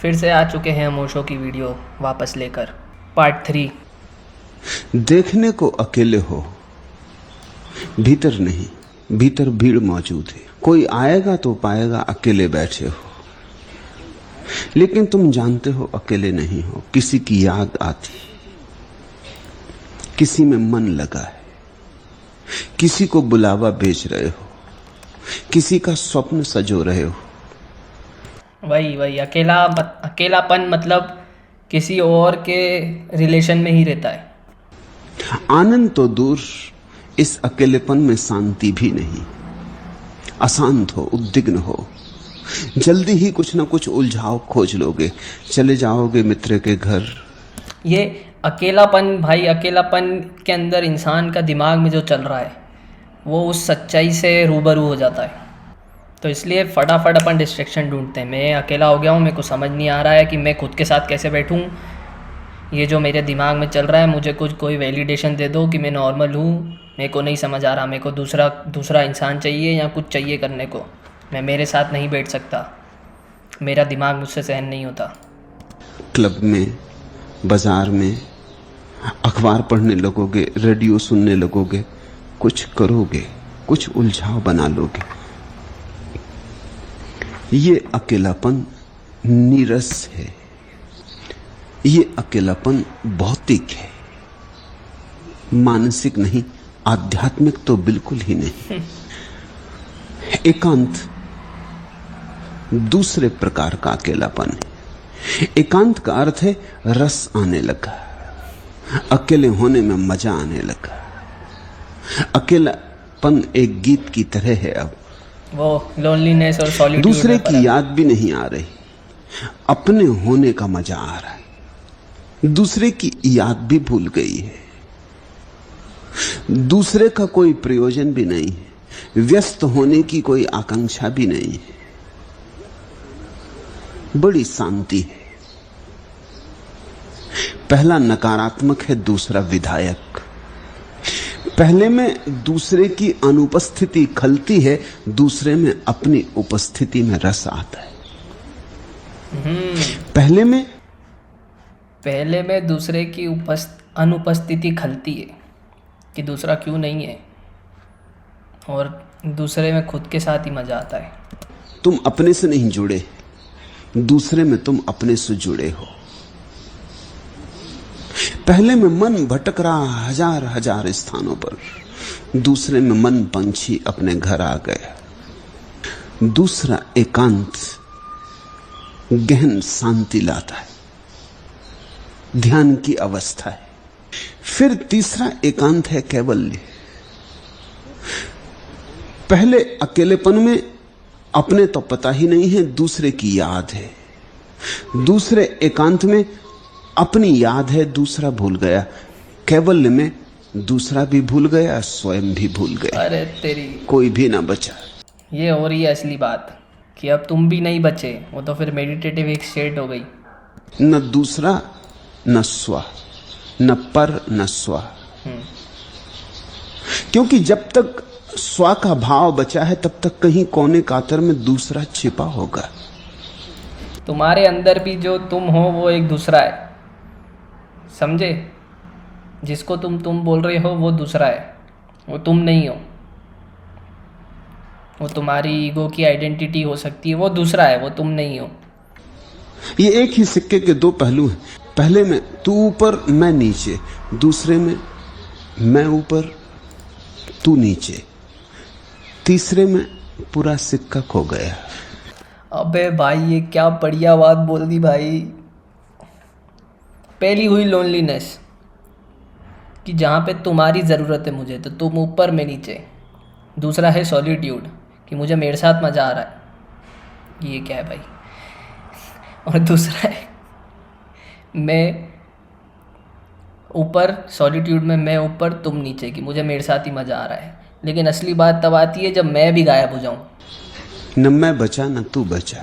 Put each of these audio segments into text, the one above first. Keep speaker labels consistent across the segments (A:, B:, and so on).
A: फिर से आ चुके हैं हम ओशो की वीडियो वापस लेकर पार्ट 3।
B: देखने को अकेले हो, भीतर नहीं। भीतर भीड़ मौजूद है। कोई आएगा तो पाएगा अकेले बैठे हो, लेकिन तुम जानते हो अकेले नहीं हो। किसी की याद आती, किसी में मन लगा है, किसी को बुलावा भेज रहे हो, किसी का स्वप्न सजो रहे हो।
A: वही अकेलापन मतलब किसी और के रिलेशन में ही रहता है।
B: आनंद तो दूर, इस अकेलेपन में शांति भी नहीं। अशांत हो, उद्विग्न हो, जल्दी ही कुछ ना कुछ उलझाव खोज लोगे, चले जाओगे मित्र के घर।
A: ये अकेलापन भाई, अकेलापन के अंदर इंसान का दिमाग में जो चल रहा है वो उस सच्चाई से रूबरू हो जाता है। तो इसलिए फटाफट अपन डिस्ट्रैक्शन ढूंढते हैं। मैं अकेला हो गया हूँ, मेरे को समझ नहीं आ रहा है कि मैं खुद के साथ कैसे बैठूँ। ये जो मेरे दिमाग में चल रहा है, मुझे कोई वैलिडेशन दे दो कि मैं नॉर्मल हूँ। मेरे को नहीं समझ आ रहा, मेरे को दूसरा इंसान चाहिए या कुछ चाहिए करने को। मैं मेरे साथ नहीं बैठ सकता, मेरा दिमाग मुझसे सहन नहीं होता।
B: क्लब में, बाजार में अखबार पढ़ने लगोगे, रेडियो सुनने लगोगे, कुछ करोगे, कुछ उलझाव बना लोगे। ये अकेलापन नीरस है, ये अकेलापन भौतिक है, मानसिक नहीं, आध्यात्मिक तो बिल्कुल ही नहीं। एकांत दूसरे प्रकार का अकेलापन है। एकांत का अर्थ है रस आने लगा, अकेले होने में मजा आने लगा। अकेलापन एक गीत की तरह है। अब
A: वो लोनलीनेस और सॉलिट्यूड,
B: दूसरे की याद भी नहीं आ रही, अपने होने का मजा आ रहा है। दूसरे की याद भी भूल गई है, दूसरे का कोई प्रयोजन भी नहीं है, व्यस्त होने की कोई आकांक्षा भी नहीं है। बड़ी शांति है। पहला नकारात्मक है, दूसरा विधायक। पहले में दूसरे की अनुपस्थिति खलती है, दूसरे में अपनी उपस्थिति में रस आता है। पहले में
A: दूसरे की अनुपस्थिति खलती है कि दूसरा क्यों नहीं है, और दूसरे में खुद के साथ ही मजा आता है।
B: तुम अपने से नहीं जुड़े, दूसरे में तुम अपने से जुड़े हो। पहले में मन भटक रहा हजार हजार स्थानों पर, दूसरे में मन पंछी अपने घर आ गया। दूसरा एकांत गहन शांति लाता है, ध्यान की अवस्था है। फिर तीसरा एकांत है कैवल्य। पहले अकेलेपन में अपने तो पता ही नहीं है, दूसरे की याद है। दूसरे एकांत में अपनी याद है, दूसरा भूल गया। कैवल्य में दूसरा भी भूल गया, स्वयं भी भूल गया।
A: अरे तेरी,
B: कोई भी ना बचा। ये
A: हो रही है असली बात कि अब तुम भी नहीं बचे। वो तो फिर मेडिटेटिव एक स्टेट हो गई।
B: न दूसरा न स्व, न पर न स्व। क्योंकि जब तक स्व का भाव बचा है, तब तक कहीं कोने कातर में दूसरा छिपा होगा।
A: तुम्हारे अंदर भी जो तुम हो वो एक दूसरा है, समझे? जिसको तुम बोल रहे हो वो दूसरा है, वो तुम नहीं हो। वो तुम्हारी ईगो की आइडेंटिटी हो सकती है, वो दूसरा है, वो तुम नहीं हो।
B: ये एक ही सिक्के के दो पहलू हैं। पहले में तू ऊपर मैं नीचे, दूसरे में मैं ऊपर तू नीचे, तीसरे में पूरा सिक्का खो गया।
A: अबे भाई, ये क्या बढ़िया बात बोल दी भाई। पहली हुई लोनलीनेस कि जहाँ पे तुम्हारी ज़रूरत है मुझे, तो तुम ऊपर मैं नीचे। दूसरा है सॉलिट्यूड कि मुझे मेरे साथ मज़ा आ रहा है। ये क्या है भाई? और दूसरा है मैं ऊपर, सॉलिट्यूड में मैं ऊपर तुम नीचे, कि मुझे मेरे साथ ही मज़ा आ रहा है। लेकिन असली बात तब आती है जब मैं भी गायब हो जाऊं।
B: न मैं बचा न तू बचा,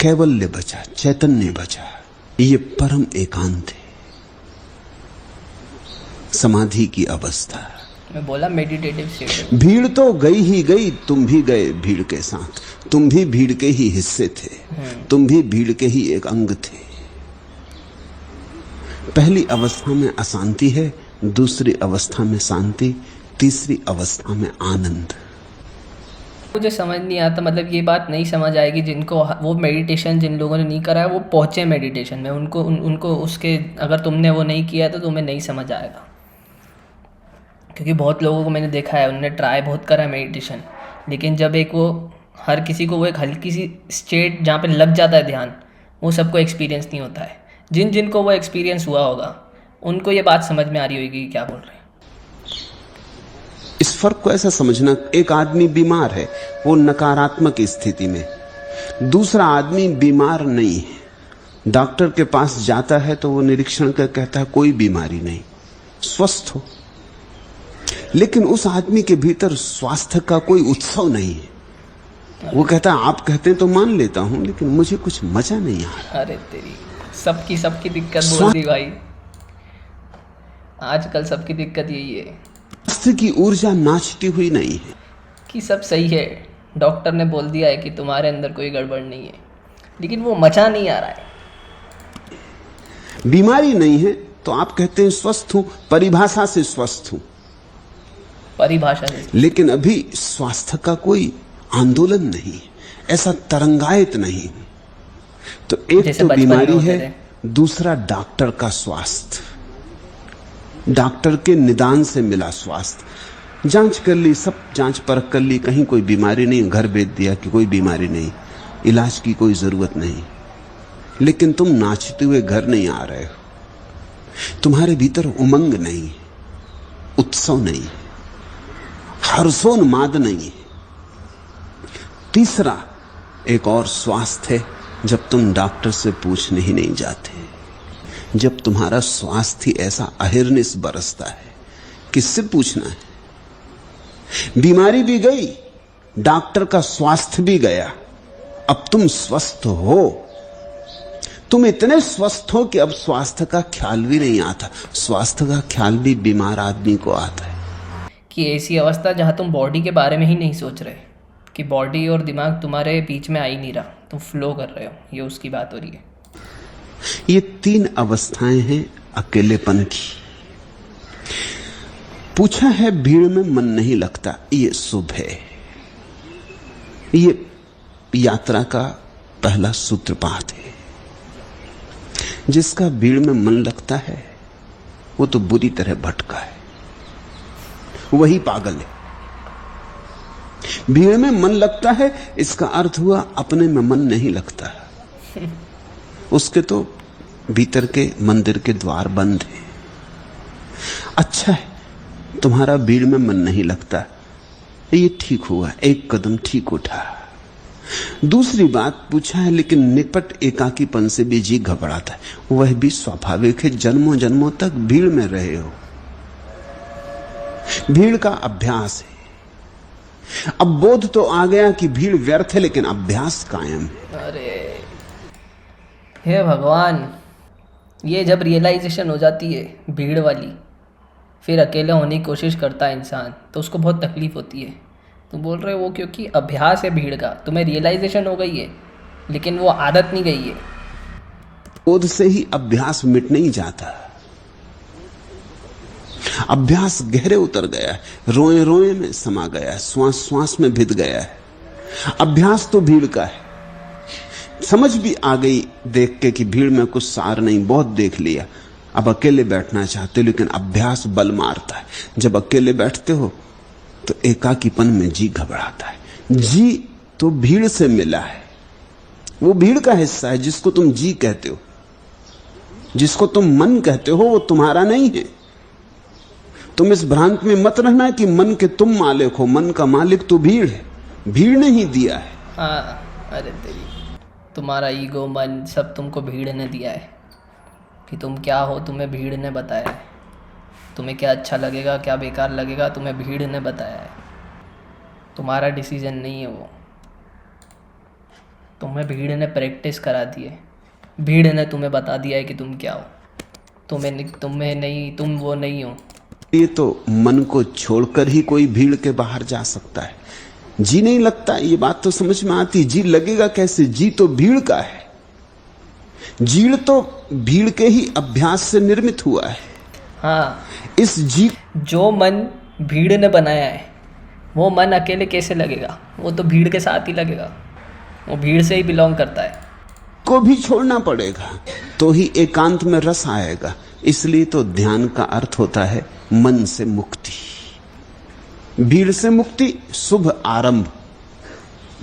B: कैवल्य बचा, चैतन्य बचा। ये परम एकांत है, समाधि की अवस्था।
A: मैं बोला मेडिटेटिव स्टेट।
B: भीड़ तो गई ही गई, तुम भी गए भीड़ के साथ। तुम भी भीड़ के ही हिस्से थे, तुम भी भीड़ के ही एक अंग थे। पहली अवस्था में अशांति है, दूसरी अवस्था में शांति, तीसरी अवस्था में आनंद।
A: मुझे समझ नहीं आता, मतलब ये बात नहीं समझ आएगी जिनको वो मेडिटेशन जिन लोगों ने नहीं करा है वो पहुँचे मेडिटेशन में, उनको उसके अगर तुमने वो नहीं किया तो तुम्हें नहीं समझ आएगा। क्योंकि बहुत लोगों को मैंने देखा है, उनने ट्राई बहुत करा है मेडिटेशन, लेकिन जब एक वो हर किसी को वो एक हल्की सी स्टेट जहाँ पे लग जाता है ध्यान, वो सबको एक्सपीरियंस नहीं होता है। जिनको वो एक्सपीरियंस हुआ होगा उनको ये बात समझ में आ रही होगी कि क्या बोल रहे हैं।
B: इस फर्क को ऐसा समझना, एक आदमी बीमार है, वो नकारात्मक स्थिति में, दूसरा आदमी बीमार नहीं है। डॉक्टर के पास जाता है तो वो निरीक्षण कर कहता है कोई बीमारी नहीं, स्वस्थ हो। लेकिन उस आदमी के भीतर स्वास्थ्य का कोई उत्सव नहीं है। वो कहता है आप कहते हैं तो मान लेता हूं, लेकिन मुझे कुछ मजा नहीं आ रहा।
A: अरे तेरी सबकी दिक्कत बोल दी भाई, आजकल सबकी दिक्कत यही है।
B: स्वास्थ्य की ऊर्जा नाचती हुई नहीं है
A: कि सब सही है, डॉक्टर ने बोल दिया है कि तुम्हारे अंदर कोई गड़बड़ नहीं है, लेकिन वो मजा नहीं आ रहा है।
B: बीमारी नहीं है तो आप कहते हैं स्वस्थ हूं, परिभाषा से स्वस्थ हूं,
A: परिभाषा से।
B: लेकिन अभी स्वास्थ्य का कोई आंदोलन नहीं, ऐसा तरंगायत नहीं। तो एक तो बीमारी है, दूसरा डॉक्टर का स्वास्थ्य, डॉक्टर के निदान से मिला स्वास्थ्य। जांच कर ली, सब जांच परख कर ली, कहीं कोई बीमारी नहीं, घर भेज दिया कि कोई बीमारी नहीं, इलाज की कोई जरूरत नहीं। लेकिन तुम नाचते हुए घर नहीं आ रहे हो, तुम्हारे भीतर उमंग नहीं, उत्सव नहीं, हर्षोन्माद नहीं। तीसरा एक और स्वास्थ्य है, जब तुम डॉक्टर से पूछने ही नहीं जाते, जब तुम्हारा स्वास्थ्य ऐसा अहिर्निश बरसता है, किससे पूछना है। बीमारी भी गई, डॉक्टर का स्वास्थ्य भी गया, अब तुम स्वस्थ हो। तुम इतने स्वस्थ हो कि अब स्वास्थ्य का ख्याल भी नहीं आता। स्वास्थ्य का ख्याल भी बीमार आदमी को आता है।
A: कि ऐसी अवस्था जहाँ तुम बॉडी के बारे में ही नहीं सोच रहे, कि बॉडी और दिमाग तुम्हारे बीच में आ ही नहीं रहा, तुम फ्लो कर रहे हो, ये उसकी बात हो रही है।
B: ये तीन अवस्थाएं हैं अकेलेपन की। पूछा है भीड़ में मन नहीं लगता, ये शुभ है। ये यात्रा का पहला सूत्रपात है। जिसका भीड़ में मन लगता है वो तो बुरी तरह भटका है, वही पागल है। भीड़ में मन लगता है, इसका अर्थ हुआ अपने में मन नहीं लगता। उसके तो भीतर के मंदिर के द्वार बंद हैं। अच्छा है तुम्हारा भीड़ में मन नहीं लगता, ये ठीक हुआ, एक कदम ठीक उठा। दूसरी बात पूछा है लेकिन निपट एकाकीपन से भी जी घबराता है, वह भी स्वाभाविक है। जन्मों जन्मों तक भीड़ में रहे हो, भीड़ का अभ्यास है। अब बोध तो आ गया कि भीड़ व्यर्थ है, लेकिन अभ्यास कायम है।
A: अरे हे भगवान, ये जब रियलाइजेशन हो जाती है भीड़ वाली, फिर अकेले होने की कोशिश करता है इंसान, तो उसको बहुत तकलीफ होती है। तुम बोल रहे हो वो क्योंकि अभ्यास है भीड़ का, तुम्हें रियलाइजेशन हो गई है लेकिन वो आदत नहीं गई है।
B: बोध से ही अभ्यास मिट नहीं जाता। अभ्यास गहरे उतर गया है, रोए रोए में समा गया है, श्वास श्वास में भिद गया है। अभ्यास तो भीड़ का है। समझ भी आ गई देख के कि भीड़ में कुछ सार नहीं, बहुत देख लिया, अब अकेले बैठना चाहते हो, लेकिन अभ्यास बल मारता है। जब अकेले बैठते हो तो एकाकीपन में जी घबराता है। जी तो भीड़ से मिला है, वो भीड़ का हिस्सा है। जिसको तुम जी कहते हो, जिसको तुम मन कहते हो, वो तुम्हारा नहीं है। तुम इस भ्रांत में मत रहना कि मन के तुम मालिक हो। मन का मालिक तो भीड़ है, भीड़ ने ही दिया है।
A: हाँ, अरे तेरी तुम्हारा ईगो, मन, सब तुमको भीड़ ने दिया है कि तुम क्या हो, तुम्हें भीड़ ने बताया है। तुम्हें क्या अच्छा लगेगा, क्या बेकार लगेगा, तुम्हें भीड़ ने बताया है। तुम्हारा डिसीजन नहीं है वो, तुम्हें भीड़ ने प्रैक्टिस करा दी है। भीड़ ने तुम्हें बता दिया है कि तुम क्या हो। तुम्हें नहीं, तुम वो नहीं हो।
B: ये तो मन को छोड़कर ही कोई भीड़ के बाहर जा सकता है। जी नहीं लगता, ये बात तो समझ में आती। जी लगेगा कैसे? जी तो भीड़ का है। जीड़ तो भीड़ के ही अभ्यास से निर्मित हुआ है।
A: हाँ,
B: इस जी
A: जो मन भीड़ ने बनाया है वो मन अकेले कैसे लगेगा? वो तो भीड़ के साथ ही लगेगा, वो भीड़ से ही बिलोंग करता है।
B: को भी छोड़ना पड़ेगा तो ही एकांत में रस आएगा। इसलिए तो ध्यान का अर्थ होता है मन से मुक्ति, भीड़ से मुक्ति, शुभ आरंभ।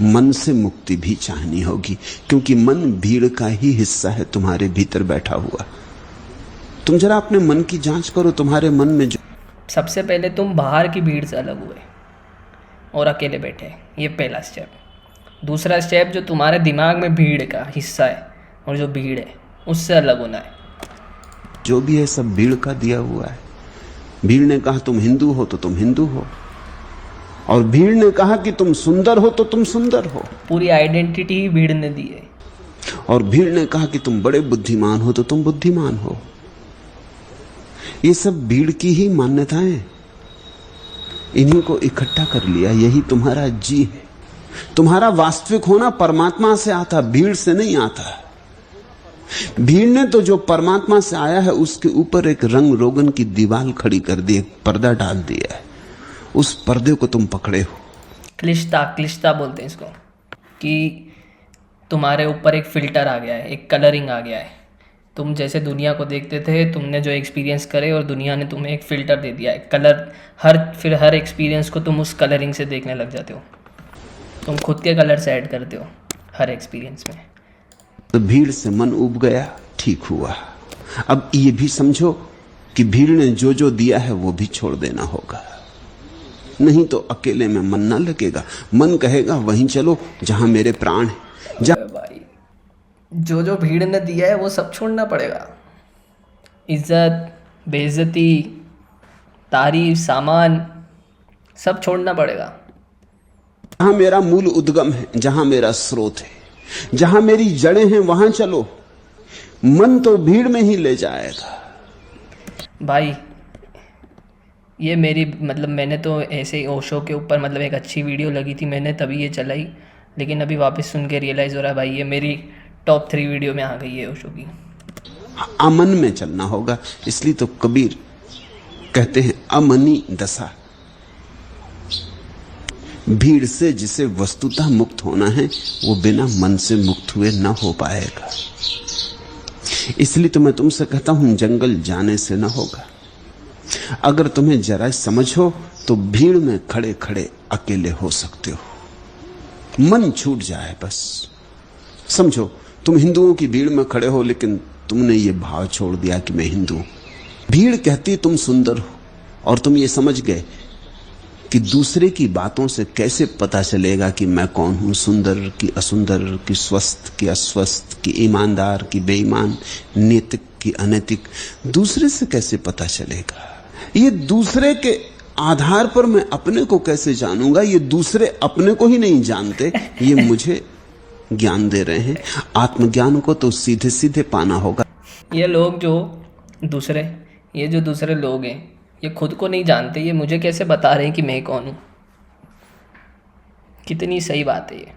B: मन से मुक्ति भी चाहनी होगी, क्योंकि मन भीड़ का ही हिस्सा है तुम्हारे भीतर बैठा हुआ। तुम जरा अपने मन की जांच करो, तुम्हारे मन में जो
A: सबसे पहले तुम बाहर की भीड़ से अलग हुए और अकेले बैठे, ये पहला स्टेप। दूसरा स्टेप, जो तुम्हारे दिमाग में भीड़ का हिस्सा है और जो भीड़ है उससे अलग होना है।
B: जो भी है सब भीड़ का दिया हुआ है। भीड़ ने कहा तुम हिंदू हो तो तुम हिंदू हो, और भीड़ ने कहा कि तुम सुंदर हो तो तुम सुंदर हो।
A: पूरी आइडेंटिटी ही भीड़ ने दी है।
B: और भीड़ ने कहा कि तुम बड़े बुद्धिमान हो तो तुम बुद्धिमान हो। ये सब भीड़ की ही मान्यताएं, इन्हीं को इकट्ठा कर लिया। यही तुम्हारा जी है। तुम्हारा वास्तविक होना परमात्मा से आता, भीड़ से नहीं आता। भीड़ ने तो जो परमात्मा से आया है उसके ऊपर एक रंग रोगन की दीवार खड़ी कर दी, एक पर्दा डाल दिया है। उस पर्दे को तुम पकड़े हो।
A: क्लिष्टता बोलते हैं इसको, कि तुम्हारे ऊपर एक फिल्टर आ गया है, एक कलरिंग आ गया है। तुम जैसे दुनिया को देखते थे, तुमने जो एक्सपीरियंस करे और दुनिया ने तुम्हें एक फ़िल्टर दे दिया है, कलर। फिर हर एक्सपीरियंस को तुम उस कलरिंग से देखने लग जाते हो। तुम खुद के कलर से ऐड करते हो हर एक्सपीरियंस में।
B: तो भीड़ से मन उब गया, ठीक हुआ। अब ये भी समझो कि भीड़ ने जो जो दिया है वो भी छोड़ देना होगा, नहीं तो अकेले में मन ना लगेगा। मन कहेगा वहीं चलो जहां मेरे प्राण है।
A: भाई, जो जो भीड़ ने दिया है वो सब छोड़ना पड़ेगा। इज्जत, बेइज्जती, तारीफ, सामान, सब छोड़ना पड़ेगा।
B: जहां मेरा मूल उद्गम है, जहां मेरा स्रोत है, जहां मेरी जड़ें हैं, वहां चलो। मन तो भीड़ में ही ले जाएगा।
A: भाई, ये मेरी मैंने तो ऐसे ही ओशो के ऊपर एक अच्छी वीडियो लगी थी, मैंने तभी ये चलाई। लेकिन अभी वापस सुन के रियलाइज़ हो रहा है भाई, ये मेरी टॉप 3 वीडियो में आ गई है ओशो की।
B: अमन में चलना होगा। इसलिए तो कबीर कहते हैं अमनी दशा। भीड़ से जिसे वस्तुतः मुक्त होना है वो बिना मन से मुक्त हुए न हो पाएगा। इसलिए तो मैं तुमसे कहता हूं जंगल जाने से न होगा। अगर तुम्हें जरा समझो तो भीड़ में खड़े खड़े अकेले हो सकते हो। मन छूट जाए बस। समझो तुम हिंदुओं की भीड़ में खड़े हो, लेकिन तुमने ये भाव छोड़ दिया कि मैं हिंदू हूं। भीड़ कहती तुम सुंदर हो, और तुम ये समझ गए कि दूसरे की बातों से कैसे पता चलेगा कि मैं कौन हूं, सुंदर की असुंदर, की स्वस्थ की अस्वस्थ, की ईमानदार की बेईमान, नैतिक की अनैतिक, दूसरे से कैसे पता चलेगा? ये दूसरे के आधार पर मैं अपने को कैसे जानूंगा? ये दूसरे अपने को ही नहीं जानते, ये मुझे ज्ञान दे रहे हैं। आत्मज्ञान को तो सीधे सीधे पाना होगा।
A: ये लोग जो दूसरे लोग हैं, ये खुद को नहीं जानते, ये मुझे कैसे बता रहे हैं कि मैं कौन हूँ? कितनी सही बात है ये।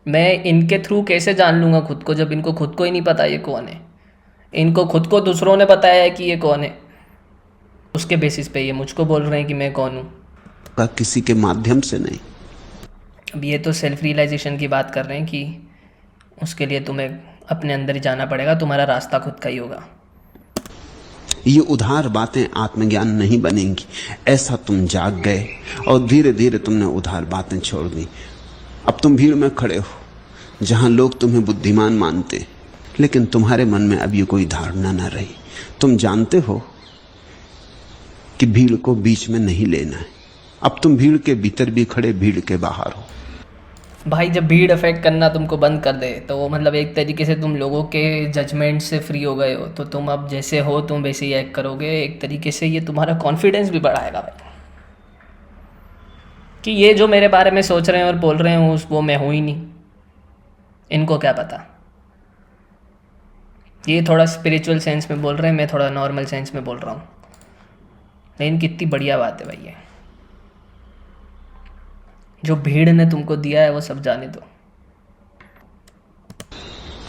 A: मैं इनके थ्रू कैसे जान लूँगा खुद को, जब इनको खुद को ही नहीं पता ये कौन है। इनको खुद को दूसरों ने बताया है कि ये कौन है, उसके बेसिस पे ये मुझको बोल रहे हैं कि मैं कौन हूँ।
B: किसी के माध्यम से नहीं।
A: अब ये तो सेल्फ रियलाइजेशन की बात कर रहे हैं कि उसके लिए तुम्हें अपने अंदर ही जाना पड़ेगा, तुम्हारा रास्ता खुद का ही होगा।
B: ये उधार बातें आत्मज्ञान नहीं बनेंगी। ऐसा तुम जाग गए और धीरे धीरे तुमने उधार बातें छोड़ दी। अब तुम भीड़ में खड़े हो जहां लोग तुम्हें बुद्धिमान मानते, लेकिन तुम्हारे मन में अब ये कोई धारणा न रही। तुम जानते हो कि भीड़ को बीच में नहीं लेना है। अब तुम भीड़ के भीतर भी खड़े, भीड़ के बाहर हो।
A: भाई, जब भीड़ अफेक्ट करना तुमको बंद कर दे तो एक तरीके से तुम लोगों के जजमेंट से फ्री हो गए हो, तो तुम अब जैसे हो तुम वैसे ही एक्ट करोगे। एक तरीके से ये तुम्हारा कॉन्फिडेंस भी बढ़ाएगा भाई, कि ये जो मेरे बारे में सोच रहे हैं और बोल रहे हैं वो मैं हूँ ही नहीं, इनको क्या पता। ये थोड़ा स्पिरिचुअल सेंस में बोल रहे हैं, मैं थोड़ा नॉर्मल सेंस में बोल रहा हूँ। लेकिन कितनी बढ़िया बात है भाई ये। जो भीड़ ने तुमको दिया है वो सब जाने दो।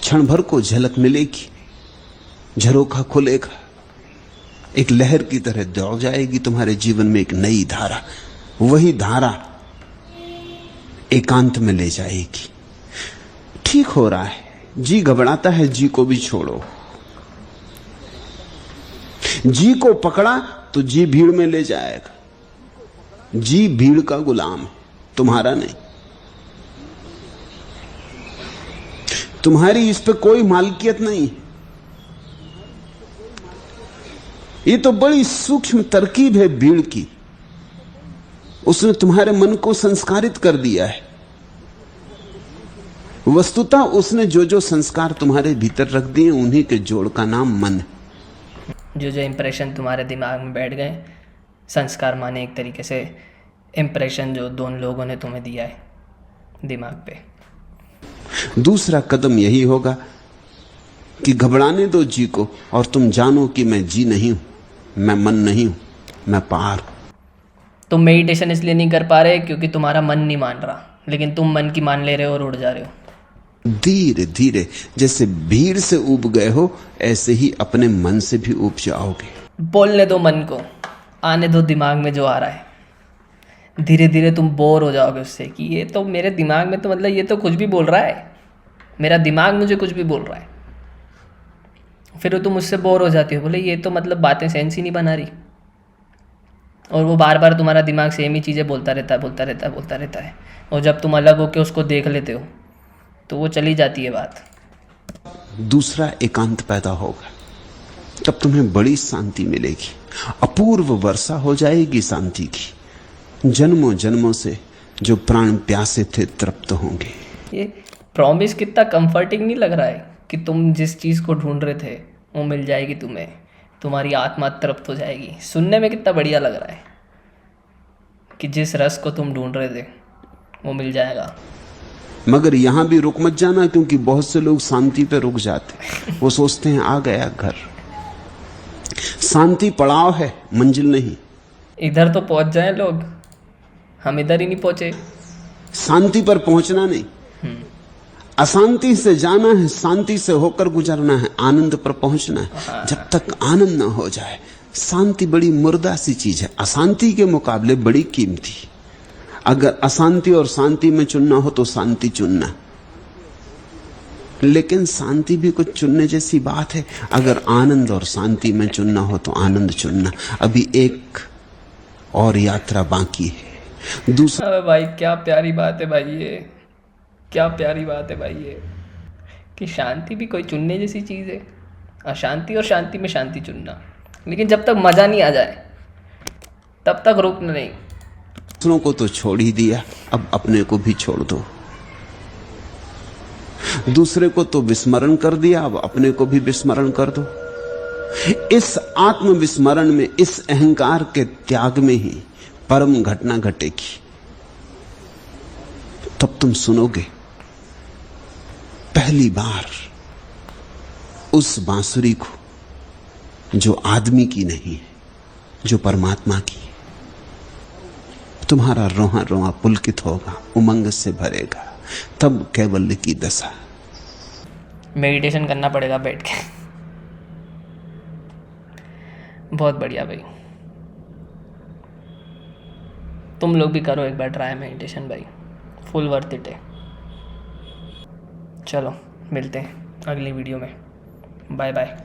B: क्षण भर को झलक मिलेगी, झरोखा खुलेगा, एक लहर की तरह दौड़ जाएगी तुम्हारे जीवन में एक नई धारा। वही धारा एकांत में ले जाएगी। ठीक हो रहा है, जी घबराता है, जी को भी छोड़ो। जी को पकड़ा तो जी भीड़ में ले जाएगा। जी भीड़ का गुलाम है, तुम्हारा नहीं। तुम्हारी इस पे कोई मालकियत नहीं। ये तो बड़ी सूक्ष्म तरकीब है भीड़ की। उसने तुम्हारे मन को संस्कारित कर दिया है। वस्तुतः उसने जो जो संस्कार तुम्हारे भीतर रख दिए उन्हीं के जोड़ का नाम मन है।
A: जो जो इम्प्रेशन तुम्हारे दिमाग में बैठ गए, संस्कार माने एक तरीके से इम्प्रेशन जो दोनों लोगों ने तुम्हें दिया है दिमाग पे।
B: दूसरा कदम यही होगा कि घबराने दो जी को और तुम जानो कि मैं जी नहीं हूं, मैं मन नहीं हूं, मैं पार हूं।
A: तुम मेडिटेशन इसलिए नहीं कर पा रहे क्योंकि तुम्हारा मन नहीं मान रहा, लेकिन तुम मन की मान ले रहे हो और उड़ जा रहे हो।
B: धीरे धीरे जैसे भीड़ से उब गए हो ऐसे ही अपने मन से भी उब जाओगे।
A: बोलने दो मन को, आने दो दिमाग में जो आ रहा है। धीरे धीरे तुम बोर हो जाओगे उससे कि ये तो मेरे दिमाग में तो मतलब ये तो कुछ भी बोल रहा है, मेरा दिमाग मुझे कुछ भी बोल रहा है। फिर तुम उससे बोर हो जाती हो, बोले ये तो मतलब बातें सेंस ही नहीं बना रही। और वो बार बार तुम्हारा दिमाग सेम ही चीज़ें बोलता रहता है। और जब तुम अलग होकर उसको देख लेते हो तो वो चली जाती है बात।
B: दूसरा एकांत पैदा होगा, तब तुम्हें बड़ी शांति मिलेगी। अपूर्व वर्षा हो जाएगी शांति की। जन्मों जन्मों से जो प्राण प्यासे थे तृप्त होंगे।
A: ये प्रॉमिस कितना कंफर्टिंग नहीं लग रहा है कि तुम जिस चीज़ को ढूंढ रहे थे वो मिल जाएगी तुम्हें, तुम्हारी आत्मा तृप्त हो जाएगी। सुनने में कितना बढ़िया लग रहा है कि जिस रस को तुम ढूंढ रहे थे वो मिल जाएगा।
B: मगर यहां भी रुक मत जाना, क्योंकि बहुत से लोग शांति पे रुक जाते। वो सोचते हैं आ गया घर। शांति पड़ाव है, मंजिल नहीं।
A: इधर तो पहुंच जाए लोग, हम इधर ही नहीं पहुंचे।
B: शांति पर पहुंचना नहीं, अशांति से जाना है, शांति से होकर गुजरना है, आनंद पर पहुंचना है। जब तक आनंद न हो जाए, शांति बड़ी मुर्दा सी चीज है, अशांति के मुकाबले बड़ी कीमती। अगर अशांति और शांति में चुनना हो तो शांति चुनना, लेकिन शांति भी कुछ चुनने जैसी बात है। अगर आनंद और शांति में चुनना हो तो आनंद चुनना। अभी एक और यात्रा बाकी है। दूसरा
A: भाई क्या प्यारी बात है भाई, ये क्या प्यारी बात है भाई ये, कि शांति भी कोई चुनने जैसी चीज़ है। अशांति और शांति में शांति चुनना, लेकिन जब तक मज़ा नहीं आ जाए तब तक रुकना नहीं।
B: दूसरों को तो छोड़ ही दिया, अब अपने को भी छोड़ दो। दूसरे को तो विस्मरण कर दिया, अब अपने को भी विस्मरण कर दो। इस आत्मविस्मरण में, इस अहंकार के त्याग में ही परम घटना घटेगी। तब तुम सुनोगे पहली बार उस बांसुरी को जो आदमी की नहीं है, जो परमात्मा की है। तुम्हारा रोहा रोहा पुलकित होगा, उमंग से भरेगा। तब कैवल्य की दशा।
A: मेडिटेशन करना पड़ेगा बैठ के। बहुत बढ़िया भाई, तुम लोग भी करो एक बार ट्राई मेडिटेशन भाई, फुल वर्थ इट है। चलो मिलते हैं अगली वीडियो में, बाय बाय।